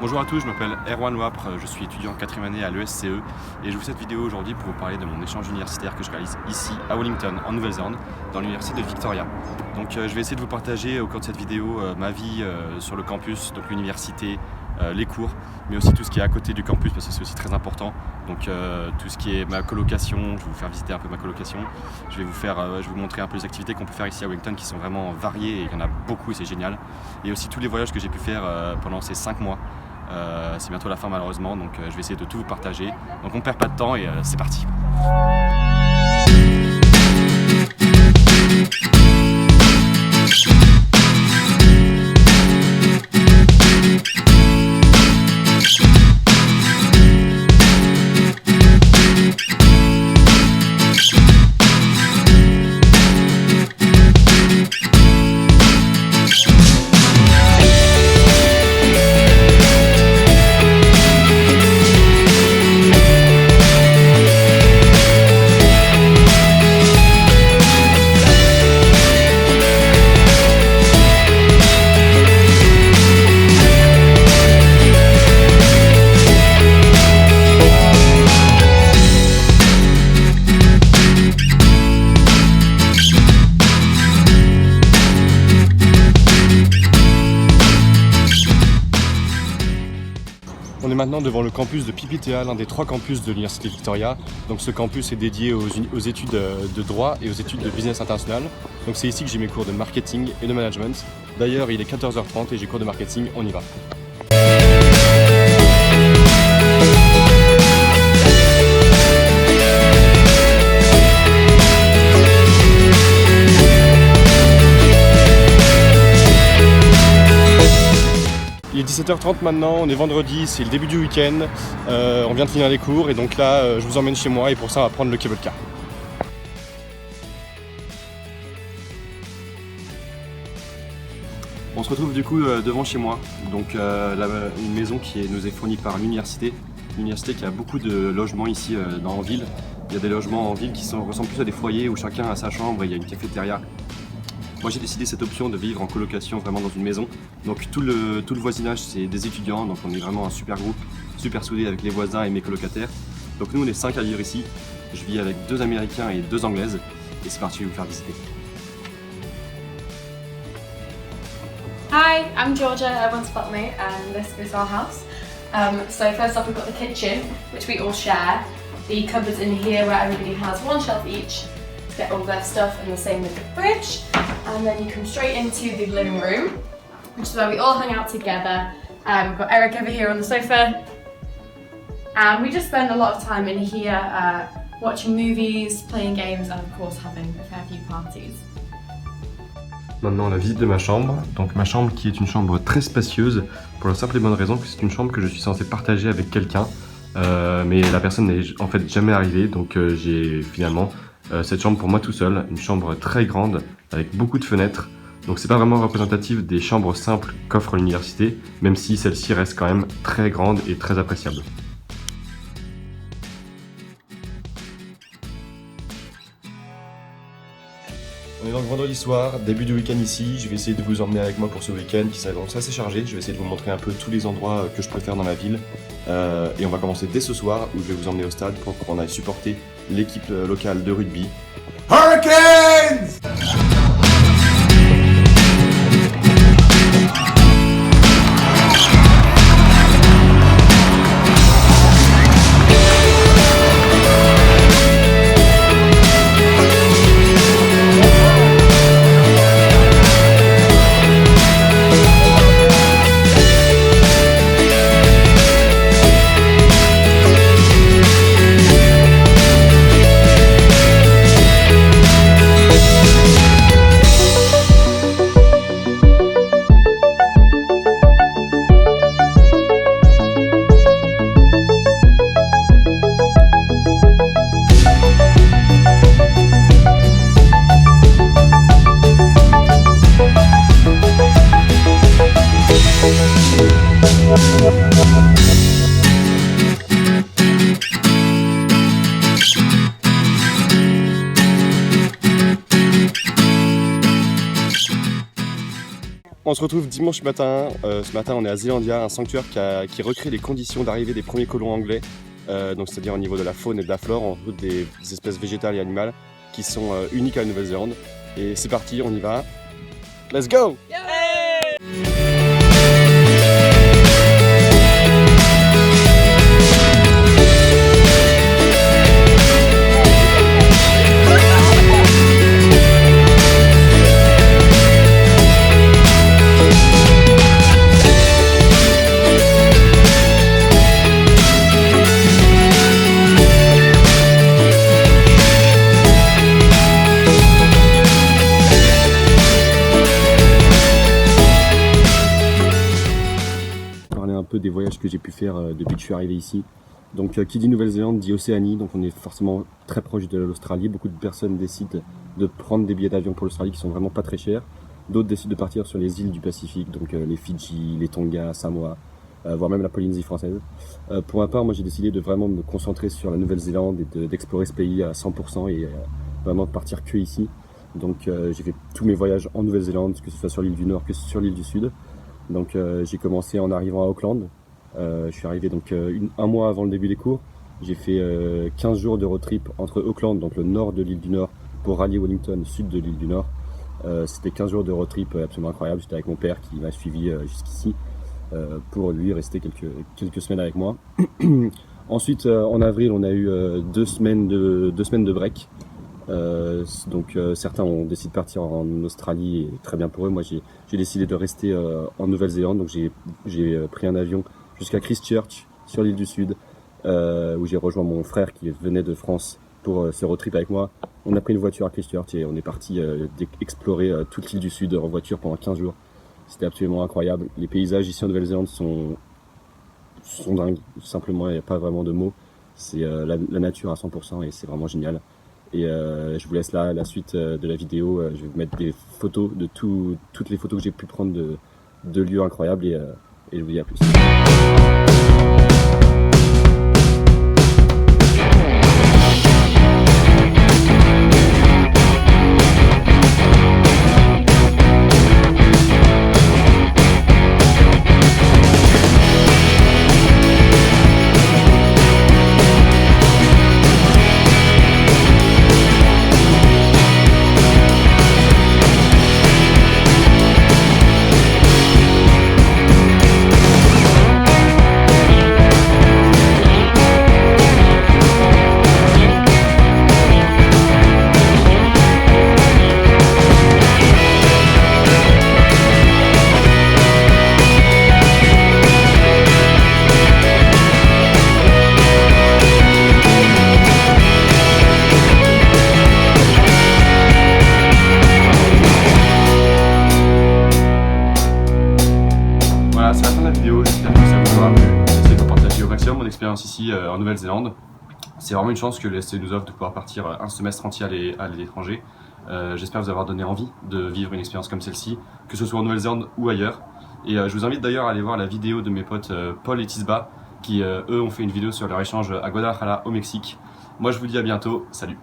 Bonjour à tous, je m'appelle Erwan Wapre, je suis étudiant en 4e année à l'ESCE et je vous fais cette vidéo aujourd'hui pour vous parler de mon échange universitaire que je réalise ici à Wellington en Nouvelle-Zélande dans l'université de Victoria. Donc je vais essayer de vous partager au cours de cette vidéo ma vie sur le campus, donc l'université, les cours, mais aussi tout ce qui est à côté du campus parce que c'est aussi très important. Donc tout ce qui est ma colocation, je vais vous faire visiter un peu ma colocation. Je vais vous montrer un peu les activités qu'on peut faire ici à Wellington qui sont vraiment variées et il y en a beaucoup et c'est génial. Et aussi tous les voyages que j'ai pu faire pendant ces 5 mois. C'est bientôt la fin malheureusement, donc je vais essayer de tout vous partager. Donc on ne perd pas de temps et c'est parti. On est maintenant devant le campus de PPTA, l'un des 3 campus de l'Université Victoria. Donc ce campus est dédié aux études de droit et aux études de business international. Donc c'est ici que j'ai mes cours de marketing et de management. D'ailleurs il est 14h30 et j'ai cours de marketing, on y va. Il est 17h30 maintenant, on est vendredi, c'est le début du week-end, on vient de finir les cours et donc là je vous emmène chez moi et pour ça on va prendre le cable car. On se retrouve du coup devant chez moi, donc une maison qui nous est fournie par l'université qui a beaucoup de logements ici en ville. Il y a des logements en ville qui ressemblent plus à des foyers où chacun a sa chambre et il y a une cafétéria. Moi j'ai décidé cette option de vivre en colocation vraiment dans une maison. Donc tout le voisinage c'est des étudiants, donc on est vraiment un super groupe, super soudé avec les voisins et mes colocataires. Donc nous on est 5 à vivre ici. Je vis avec 2 Américains et 2 Anglaises. Et c'est parti, je vais vous faire visiter. Hi, I'm Georgia, everyone's flatmate, and this is our house. So first off we've got the kitchen, which we all share. The cupboards in here where everybody has one shelf each to get all their stuff, and the same with the fridge. And then you come straight into the living room, which is where we all hang out together. We've got Eric over here on the sofa. And we just spend a lot of time in here watching movies, playing games, and of course having a fair few parties. Maintenant la visite de ma chambre. Donc ma chambre qui est une chambre très spacieuse pour la simple et bonne raison que c'est une chambre que je suis censé partager avec quelqu'un. Mais la personne n'est en fait jamais arrivée, donc j'ai finalement cette chambre pour moi tout seul, une chambre très grande avec beaucoup de fenêtres. Donc c'est pas vraiment représentatif des chambres simples qu'offre l'université, même si celle-ci reste quand même très grande et très appréciable. On est donc vendredi soir, début du week-end ici. Je vais essayer de vous emmener avec moi pour ce week-end qui sera donc assez chargé. Je vais essayer de vous montrer un peu tous les endroits que je préfère dans ma ville. Et on va commencer dès ce soir où je vais vous emmener au stade pour qu'on aille supporter l'équipe locale de rugby. Hurricanes! On se retrouve dimanche matin. Ce matin, on est à Zeelandia, un sanctuaire qui recrée les conditions d'arrivée des premiers colons anglais. Donc c'est-à-dire au niveau de la faune et de la flore, en route des espèces végétales et animales qui sont uniques à la Nouvelle-Zélande. Et c'est parti, on y va. Let's go! Des voyages que j'ai pu faire depuis que je suis arrivé ici. Donc qui dit Nouvelle-Zélande dit Océanie, donc on est forcément très proche de l'Australie. Beaucoup de personnes décident de prendre des billets d'avion pour l'Australie qui sont vraiment pas très chers. D'autres décident de partir sur les îles du Pacifique, donc les Fidji, les Tonga, Samoa, voire même la Polynésie française. Pour ma part, moi j'ai décidé de vraiment me concentrer sur la Nouvelle-Zélande et d'explorer ce pays à 100% et vraiment de partir que ici. Donc j'ai fait tous mes voyages en Nouvelle-Zélande, que ce soit sur l'île du Nord que sur l'île du Sud. Donc j'ai commencé en arrivant à Auckland. Je suis arrivé donc un mois avant le début des cours. J'ai fait 15 jours de road trip entre Auckland, donc le nord de l'île du Nord, pour rallier Wellington, sud de l'île du Nord. C'était 15 jours de road trip absolument incroyable. J'étais avec mon père qui m'a suivi jusqu'ici pour lui rester quelques semaines avec moi. Ensuite, en avril, on a eu 2 semaines de break. Donc certains ont décidé de partir en Australie, et très bien pour eux. Moi j'ai décidé de rester en Nouvelle-Zélande, donc j'ai pris un avion jusqu'à Christchurch sur l'île du Sud, où j'ai rejoint mon frère qui venait de France pour ce road trip avec moi. On a pris une voiture à Christchurch et on est parti explorer toute l'île du Sud en voiture pendant 15 jours. C'était absolument incroyable. Les paysages ici en Nouvelle-Zélande sont dingues, tout simplement, il n'y a pas vraiment de mots. C'est la nature à 100% et c'est vraiment génial. Et je vous laisse là la suite de la vidéo. Je vais vous mettre des photos de toutes les photos que j'ai pu prendre de lieux incroyables et je vous dis à plus. C'est la fin de la vidéo, j'espère que ça vous aura plu. J'essaie de partager au maximum mon expérience ici en Nouvelle-Zélande. C'est vraiment une chance que l'ESC nous offre de pouvoir partir un semestre entier à l'étranger. J'espère vous avoir donné envie de vivre une expérience comme celle-ci, que ce soit en Nouvelle-Zélande ou ailleurs. Et je vous invite d'ailleurs à aller voir la vidéo de mes potes Paul et Tisba qui eux ont fait une vidéo sur leur échange à Guadalajara au Mexique. Moi je vous dis à bientôt, salut!